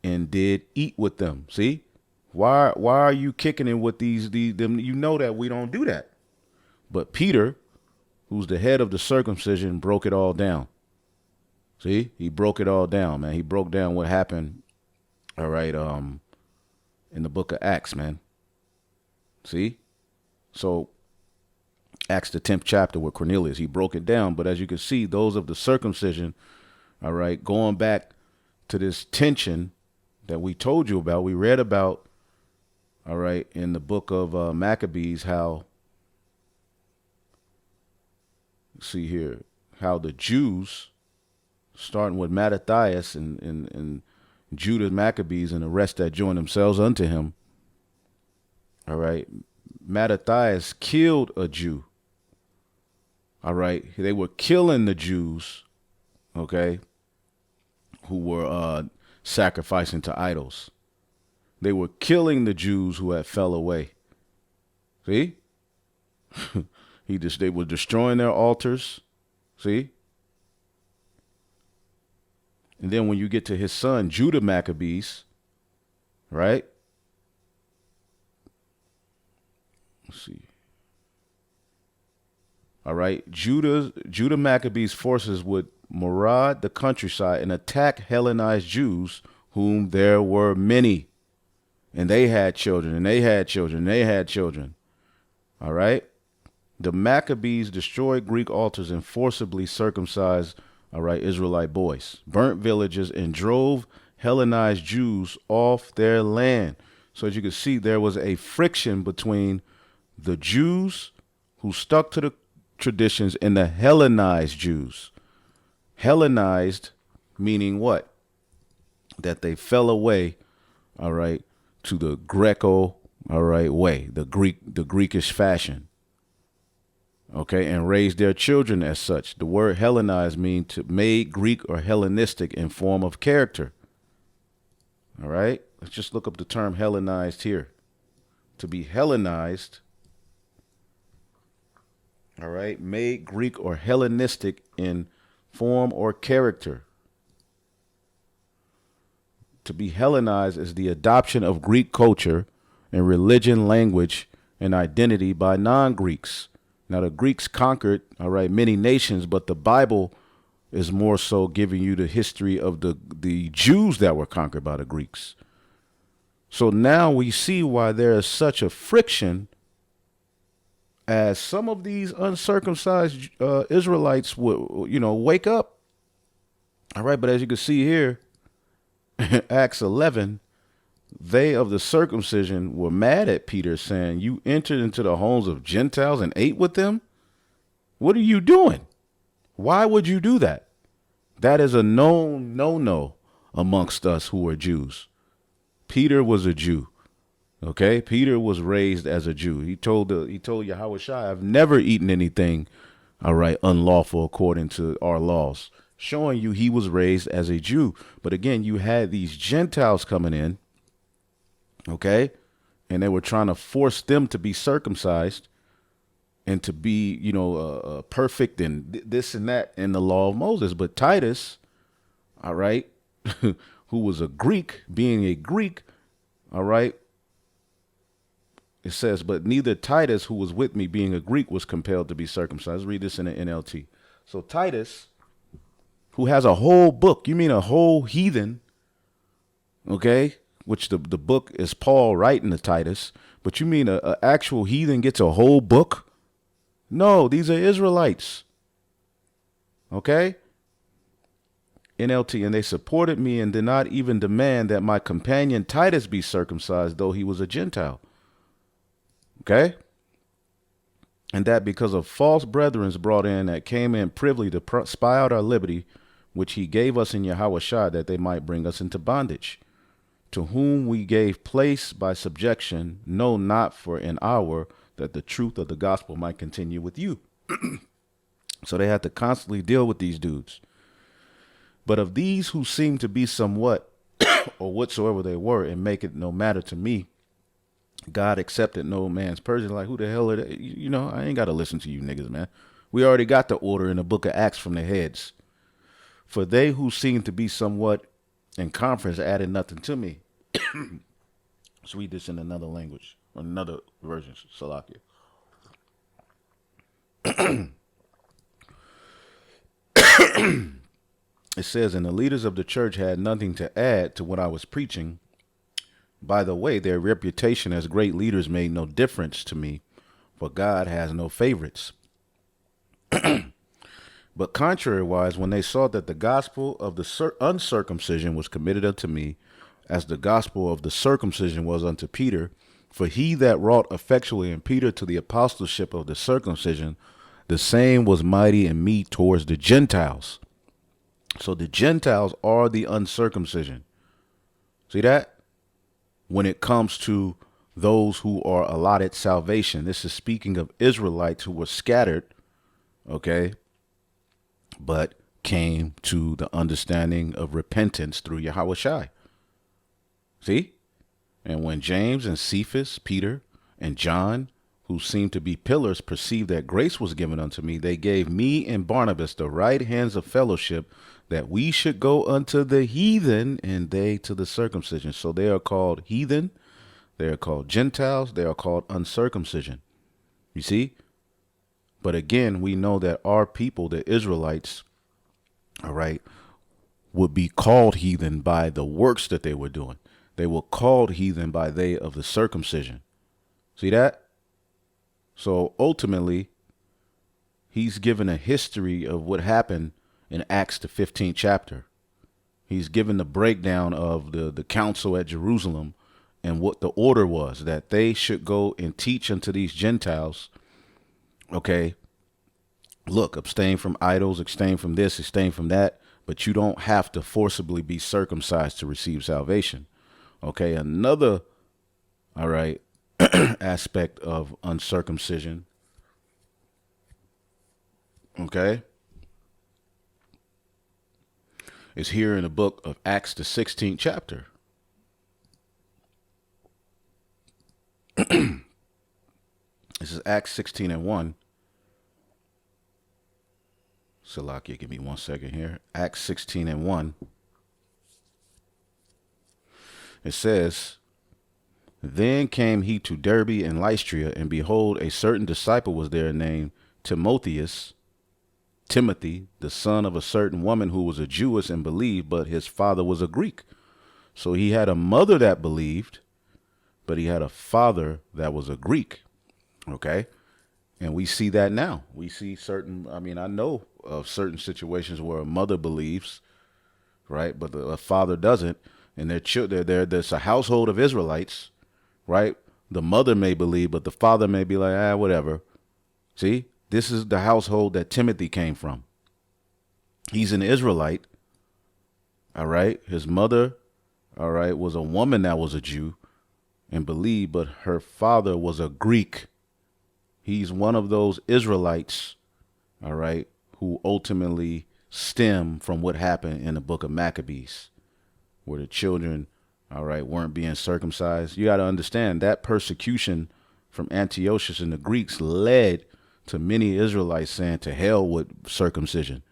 and did eat with them. See? Why are you kicking in with them? You know that we don't do that. But Peter, who's the head of the circumcision, broke it all down. See? He broke it all down, man. He broke down what happened, all right, in the book of Acts, man. See? So Acts the 10th chapter with Cornelius, he broke it down. But as you can see, those of the circumcision, all right, going back to this tension that we told you about, we read about, all right, in the book of Maccabees, how, see here, how the Jews, starting with Mattathias and Judah Maccabees and the rest that joined themselves unto him, all right, Mattathias killed a Jew. All right, they were killing the Jews, okay, who were sacrificing to idols. They were killing the Jews who had fell away. See? They were destroying their altars. See? And then when you get to his son, Judah Maccabees, right? Let's see. All right. Judah Maccabees forces would maraud the countryside and attack Hellenized Jews, whom there were many. And they had children, and they had children, and they had children. All right. The Maccabees destroyed Greek altars and forcibly circumcised, all right, Israelite boys, burnt villages, and drove Hellenized Jews off their land. So as you can see, there was a friction between the Jews who stuck to the traditions and the Hellenized Jews. Hellenized meaning what? That they fell away, all right, to the Greco, all right, way, the Greekish fashion. Okay, and raised their children as such. The word Hellenized means to made Greek or Hellenistic in form of character. All right, let's just look up the term Hellenized here. To be Hellenized, all right, made Greek or Hellenistic in form or character. To be Hellenized is the adoption of Greek culture and religion, language, and identity by non-Greeks. Now, the Greeks conquered, all right, many nations, but the Bible is more so giving you the history of the Jews that were conquered by the Greeks. So now we see why there is such a friction, as some of these uncircumcised Israelites would, wake up. All right, but as you can see here, Acts 11, they of the circumcision were mad at Peter, saying, You entered into the homes of Gentiles and ate with them? What are you doing? Why would you do that? That is a known no amongst us who are Jews. Peter was a Jew. Okay? Peter was raised as a Jew. He told Yahushua, I've never eaten anything, all right, unlawful according to our laws, showing you he was raised as a Jew. But again, you had these Gentiles coming in, okay, and they were trying to force them to be circumcised and to be, perfect and this and that in the law of Moses. But Titus, all right, who was a Greek, being a Greek, all right, it says, but neither Titus, who was with me, being a Greek, was compelled to be circumcised. Let's read this in the NLT. So Titus, who has a whole book, you mean a whole heathen, okay, which the book is Paul writing to Titus, but you mean a actual heathen gets a whole book? No, these are Israelites, okay? NLT, and they supported me and did not even demand that my companion Titus be circumcised, though he was a Gentile. Okay? And that because of false brethren brought in that came in privily to spy out our liberty, which he gave us in Yahushua, that they might bring us into bondage, to whom we gave place by subjection, no, not for an hour, that the truth of the gospel might continue with you. So they had to constantly deal with these dudes. But of these who seem to be somewhat or whatsoever they were, and make it no matter to me, God accepted no man's person. Like, who the hell are they? You know, I ain't got to listen to you niggas, man. We already got the order in the book of Acts from the heads. For they who seem to be somewhat in conference added nothing to me. Let's read this in another language, or another version, Salakia. It says, and the leaders of the church had nothing to add to what I was preaching. By the way, their reputation as great leaders made no difference to me, for God has no favorites. But contrariwise, when they saw that the gospel of the uncircumcision was committed unto me, as the gospel of the circumcision was unto Peter, for he that wrought effectually in Peter to the apostleship of the circumcision, the same was mighty in me towards the Gentiles. So the Gentiles are the uncircumcision. See that? When it comes to those who are allotted salvation, this is speaking of Israelites who were scattered, okay, but came to the understanding of repentance through Yahweh Shai. See? And when James and Cephas, Peter, and John, who seemed to be pillars, perceived that grace was given unto me, they gave me and Barnabas the right hands of fellowship, that we should go unto the heathen, and they to the circumcision. So they are called heathen, they are called Gentiles, they are called uncircumcision. You see? But again, we know that our people, the Israelites, all right, would be called heathen by the works that they were doing. They were called heathen by they of the circumcision. See that? So ultimately, he's given a history of what happened in Acts, the 15th chapter. He's given the breakdown of the council at Jerusalem and what the order was, that they should go and teach unto these Gentiles, okay, look, abstain from idols, abstain from this, abstain from that, but you don't have to forcibly be circumcised to receive salvation. Okay, another, all right, aspect of uncircumcision, okay, is here in the book of Acts, the 16th chapter. This is Acts 16 and 1. Salakia, give me 1 second here. Acts 16 and 1. It says, then came he to Derbe and Lystra, and behold, a certain disciple was there named Timothy, the son of a certain woman who was a Jewess and believed, but his father was a Greek. So he had a mother that believed, but he had a father that was a Greek. Okay. And we see that now. We see certain, I know of certain situations where a mother believes, right, but a father doesn't, and there's a household of Israelites, right? The mother may believe, but the father may be like, whatever. See, this is the household that Timothy came from. He's an Israelite, all right? His mother, all right, was a woman that was a Jew and believed, but her father was a Greek. He's one of those Israelites, all right, who ultimately stem from what happened in the book of Maccabees, where the children, all right, weren't being circumcised. You got to understand that persecution from Antiochus and the Greeks led to many Israelites saying, to hell with circumcision.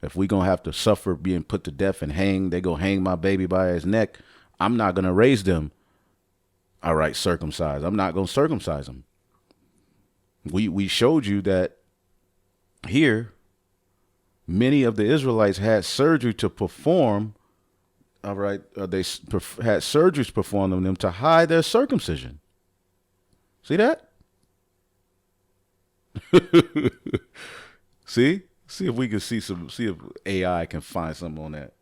If we going to have to suffer being put to death and hang, they go hang my baby by his neck, I'm not going to raise them, all right, circumcised. I'm not going to circumcise them. We showed you that here, many of the Israelites had surgery to perform, all right, they had surgeries performed on them to hide their circumcision. See that? See if we can see if AI can find something on that.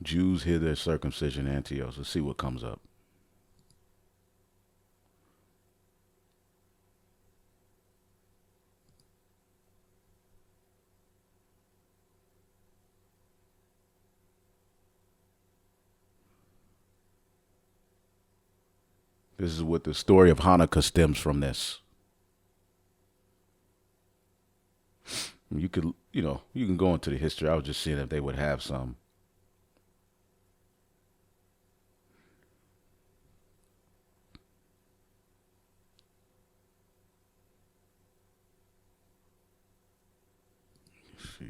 Jews hid their circumcision in Antioch. Let's see what comes up. This is what the story of Hanukkah stems from this. You could, you can go into the history. I was just seeing if they would have some. Let's see.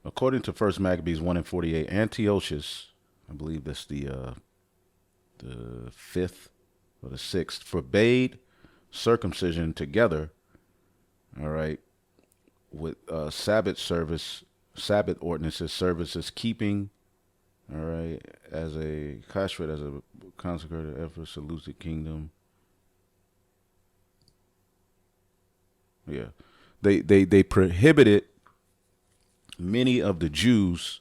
According to First Maccabees 1:48, Antiochus, I believe that's the fifth or the sixth, forbade circumcision together, all right, with Sabbath ordinances, services, keeping, all right, as a kashrut, as a consecrated effort, salutes the kingdom. Yeah, they prohibited many of the Jews,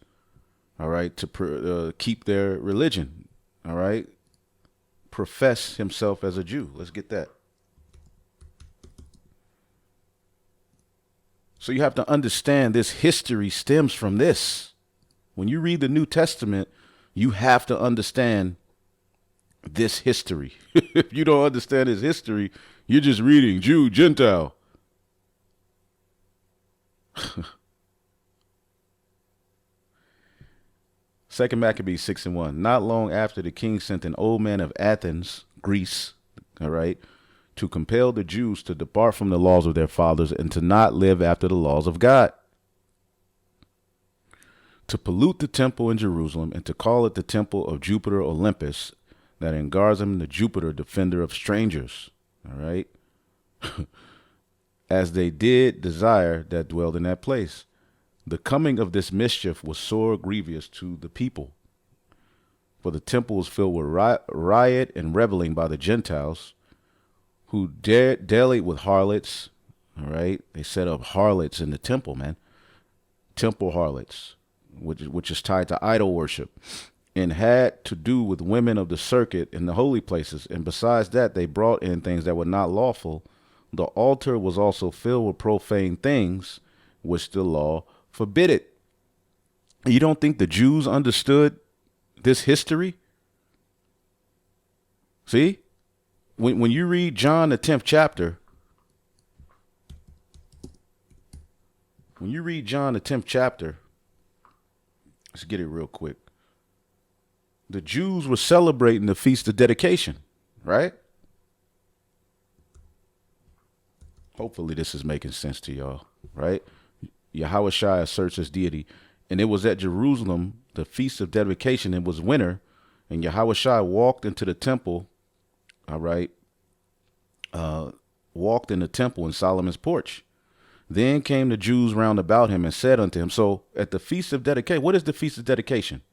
all right, to keep their religion, all right, profess himself as a Jew. Let's get that. So you have to understand this history stems from this. When you read the New Testament, you have to understand this history. If you don't understand this history, you're just reading Jew, Gentile. Second Maccabees 6:1. Not long after, the king sent an old man of Athens, Greece, all right, to compel the Jews to depart from the laws of their fathers and to not live after the laws of God, to pollute the temple in Jerusalem and to call it the temple of Jupiter Olympus, that in Garzam the Jupiter, defender of strangers, all right, as they did desire that dwelled in that place. The coming of this mischief was sore grievous to the people, for the temple was filled with riot and reveling by the Gentiles, who dallied with harlots. All right, they set up harlots in the temple, man. Temple harlots, which is tied to idol worship, and had to do with women of the circuit in the holy places. And besides that, they brought in things that were not lawful. The altar was also filled with profane things, which the law forbid it. You don't think the Jews understood this history? See? When you read John, the 10th chapter, let's get it real quick. The Jews were celebrating the Feast of Dedication, right? Hopefully this is making sense to y'all, right? Yahushua asserts his deity. And it was at Jerusalem, the Feast of Dedication. It was winter, and Yahushua walked into the temple, all right, walked in the temple in Solomon's porch. Then came the Jews round about him and said unto him, so at the Feast of Dedication, what is the Feast of Dedication?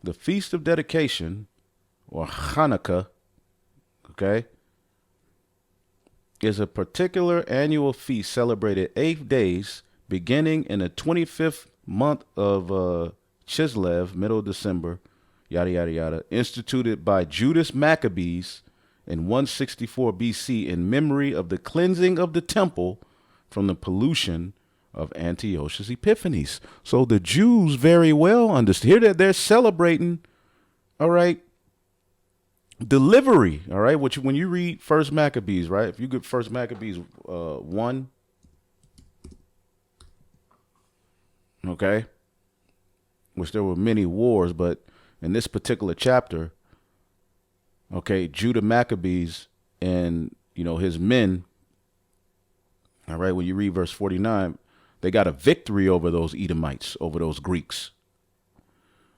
The Feast of Dedication, or Hanukkah, okay, is a particular annual feast celebrated 8 days, beginning in the 25th month of Chislev, middle of December, yada, yada, yada, instituted by Judas Maccabees in 164 BC in memory of the cleansing of the temple from the pollution of Antiochus Epiphanes. So the Jews very well understand. Here that they're celebrating, all right, delivery, all right, which when you read First Maccabees, right, if you get First Maccabees 1, okay, which there were many wars, but in this particular chapter, okay, Judah Maccabees and his men, all right, when you read verse 49, they got a victory over those Edomites, over those Greeks.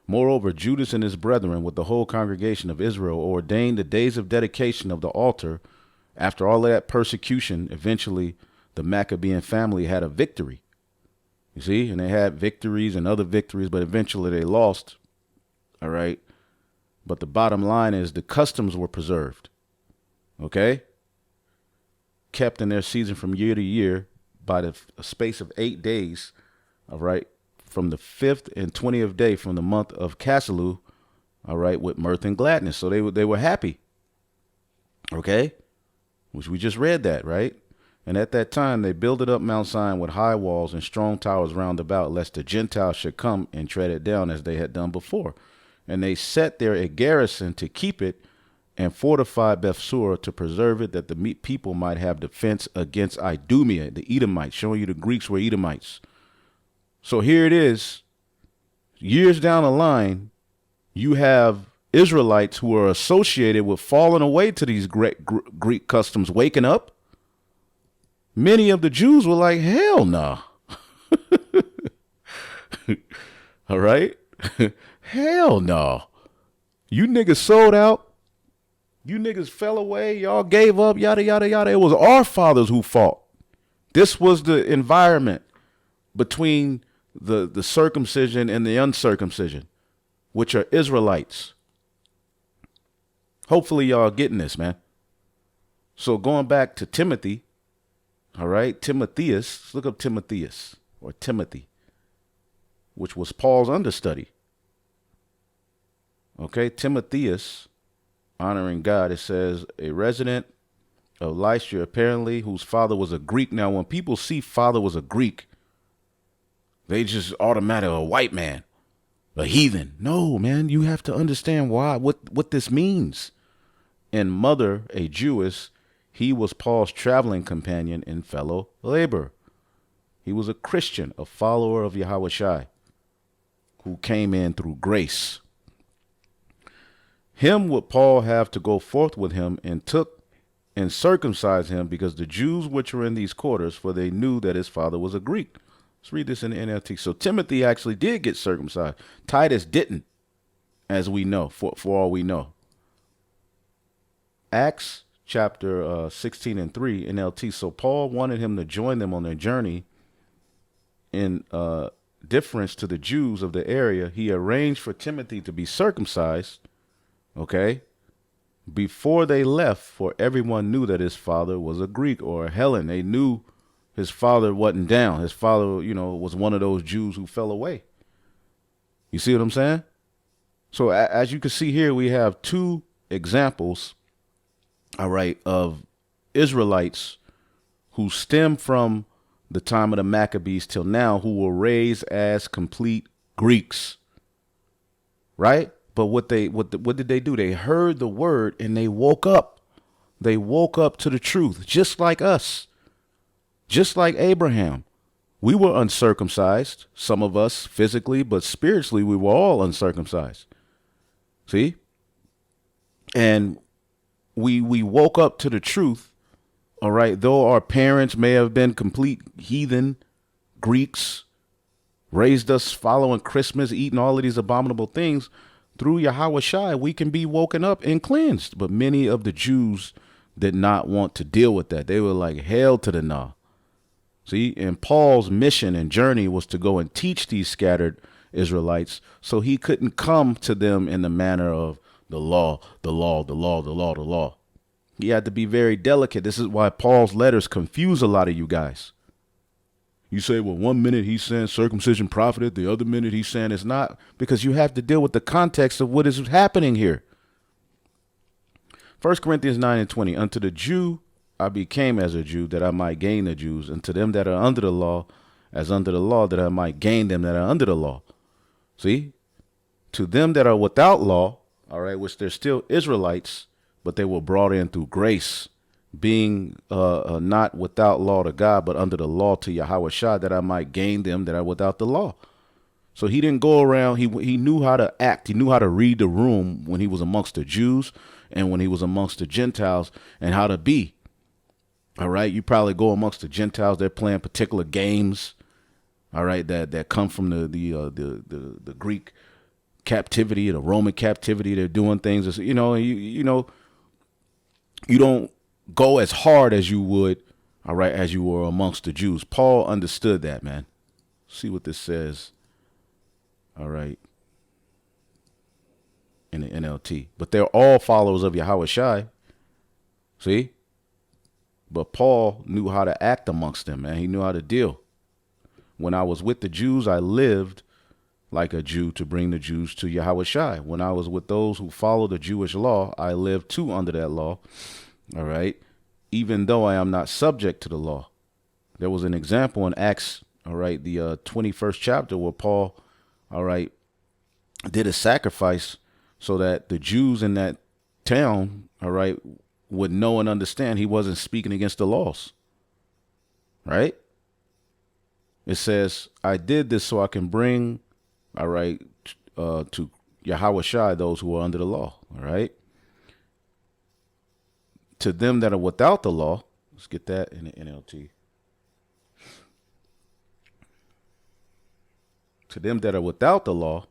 Moreover, Judas and his brethren with the whole congregation of Israel ordained the days of dedication of the altar. After all of that persecution, eventually the Maccabean family had a victory. You see, and they had victories and other victories, but eventually they lost. All right. But the bottom line is the customs were preserved. Okay. Kept in their season from year to year by the space of 8 days. All right. From the 5th and 20th day from the month of Caselu, all right, with mirth and gladness. So they were happy, okay, which we just read that, right? And at that time they builded up Mount Zion with high walls and strong towers round about, lest the Gentiles should come and tread it down as they had done before. And they set there a garrison to keep it, and fortified Bethsur to preserve it, that the people might have defense against Idumea, the Edomites, showing you the Greeks were Edomites. So here it is, years down the line, you have Israelites who are associated with falling away to these Greek customs waking up. Many of the Jews were like, hell no. All right? Hell no. You niggas sold out. You niggas fell away. Y'all gave up, yada, yada, yada. It was our fathers who fought. This was the environment between the circumcision and the uncircumcision, which are Israelites. Hopefully y'all getting this, man. So going back to Timothy, all right, Timotheus, look up Timotheus or Timothy, which was Paul's understudy. Okay, Timotheus, honoring God, it says, a resident of Lystra, apparently, whose father was a Greek. Now, when people see father was a Greek, they just automatically a white man, a heathen. No, man, you have to understand why, what this means. And mother, a Jewess, he was Paul's traveling companion and fellow laborer. He was a Christian, a follower of Yahushua, who came in through grace. Him would Paul have to go forth with him, and took and circumcised him, because the Jews which were in these quarters, for they knew that his father was a Greek. Let's read this in the NLT. So Timothy actually did get circumcised. Titus didn't, as we know, for all we know. Acts chapter 16 and 3 NLT. So Paul wanted him to join them on their journey. In difference to the Jews of the area, he arranged for Timothy to be circumcised, okay, before they left, for everyone knew that his father was a Greek or a Hellen. They knew his father wasn't down. His father, was one of those Jews who fell away. You see what I'm saying? So as you can see here, we have two examples, all right, of Israelites who stem from the time of the Maccabees till now, who were raised as complete Greeks, right? But what did they do? They heard the word and they woke up. They woke up to the truth, just like us, just like Abraham. We were uncircumcised, some of us physically, but spiritually we were all uncircumcised. See? And we woke up to the truth, all right, though our parents may have been complete heathen Greeks, raised us following Christmas, eating all of these abominable things. Through Yahushua, we can be woken up and cleansed. But many of the Jews did not want to deal with that. They were like, hell to the nah. See, and Paul's mission and journey was to go and teach these scattered Israelites, so he couldn't come to them in the manner of the law, the law, the law, the law, the law. He had to be very delicate. This is why Paul's letters confuse a lot of you guys. You say, well, 1 minute he's saying circumcision profited, the other minute he's saying it's not, because you have to deal with the context of what is happening here. 1 Corinthians 9 and 20, unto the Jew I became as a Jew, that I might gain the Jews, and to them that are under the law, as under the law, that I might gain them that are under the law. See, to them that are without law, all right, which they're still Israelites, but they were brought in through grace, being not without law to God, but under the law to Yahushua, that I might gain them that are without the law. So he didn't go around. He knew how to act. He knew how to read the room when he was amongst the Jews and when he was amongst the Gentiles, and how to be. All right. You probably go amongst the Gentiles. They're playing particular games. All right. That come from the Greek captivity, the Roman captivity. They're doing things, you don't go as hard as you would, all right, as you were amongst the Jews. Paul understood that, man. See what this says, all right, in the NLT. But they're all followers of Yahushua, see? But Paul knew how to act amongst them, man. He knew how to deal. When I was with the Jews, I lived like a Jew to bring the Jews to Yahushua. When I was with those who follow the Jewish law, I lived too under that law. All right. even though I am not subject to the law. There was an example in Acts, all right, the 21st chapter, where Paul, all right, did a sacrifice so that the Jews in that town, all right, would know and understand he wasn't speaking against the laws, right? It says, I did this so I can bring, all right, to Yahweh Shai those who are under the law, all right? To them that are without the law, let's get that in the NLT. To them that are without the law,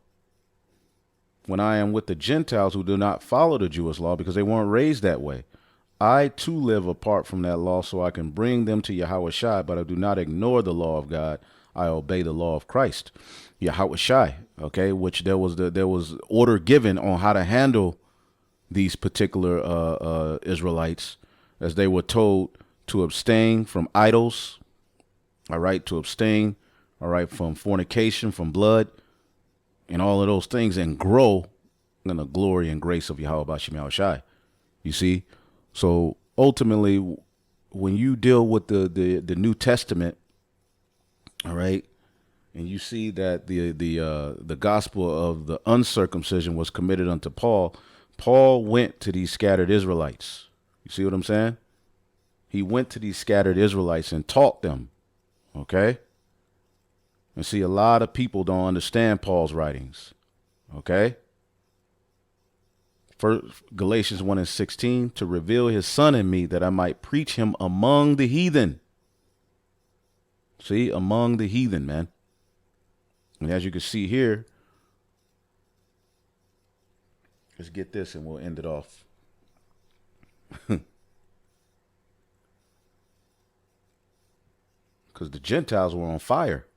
when I am with the Gentiles who do not follow the Jewish law because they weren't raised that way, I too live apart from that law so I can bring them to Yahweh Shai, but I do not ignore the law of God. I obey the law of Christ, Yahweh Shai, okay, which there was order given on how to handle these particular Israelites, as they were told to abstain from idols, all right, to abstain, all right, from fornication, from blood, and all of those things, and grow in the glory and grace of Yahweh Bashim Yahweh Shai. You see? So ultimately, when you deal with the New Testament, all right, and you see that the gospel of the uncircumcision was committed unto Paul, Paul went to these scattered Israelites. You see what I'm saying? He went to these scattered Israelites and taught them, okay? And see, a lot of people don't understand Paul's writings, okay? First, Galatians 1:16, to reveal his son in me that I might preach him among the heathen. See, among the heathen, man. And as you can see here, let's get this and we'll end it off. Because the Gentiles were on fire.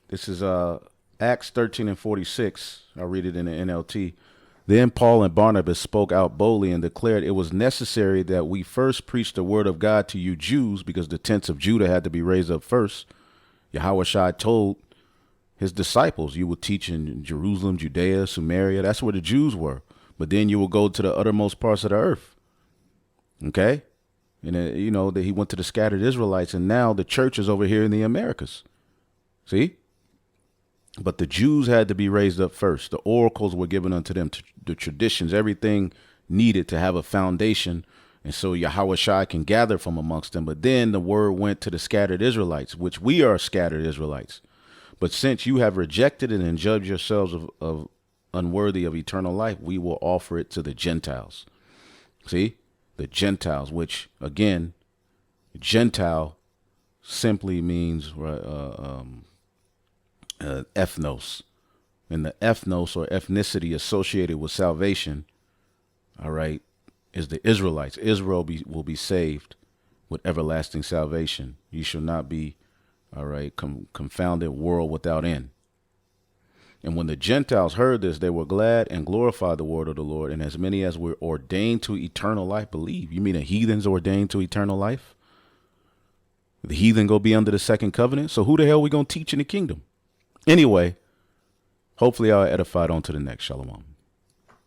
This is Acts 13:46. I'll read it in the NLT. Then Paul and Barnabas spoke out boldly and declared it was necessary that we first preach the word of God to you Jews, because the tents of Judah had to be raised up first. Yahweh Shai told his disciples, you will teach in Jerusalem, Judea, Samaria. That's where the Jews were. But then you will go to the uttermost parts of the earth. Okay? And, that he went to the scattered Israelites, and now the church is over here in the Americas. See? But the Jews had to be raised up first. The oracles were given unto them, the traditions, everything needed to have a foundation. And so Yahweh Shai can gather from amongst them. But then the word went to the scattered Israelites, which we are scattered Israelites. But since you have rejected it and judged yourselves of unworthy of eternal life, we will offer it to the Gentiles. See? The Gentiles, which, again, Gentile simply means ethnos. And the ethnos or ethnicity associated with salvation, all right, is the Israelites. Israel will be saved with everlasting salvation. You shall not be, all right, confounded world without end. And when the Gentiles heard this, they were glad and glorified the word of the Lord. And as many as were ordained to eternal life believe. You mean the heathens ordained to eternal life? The heathen go be under the second covenant? So who the hell we going to teach in the kingdom? Anyway, hopefully I'll edify on to the next. Shalom.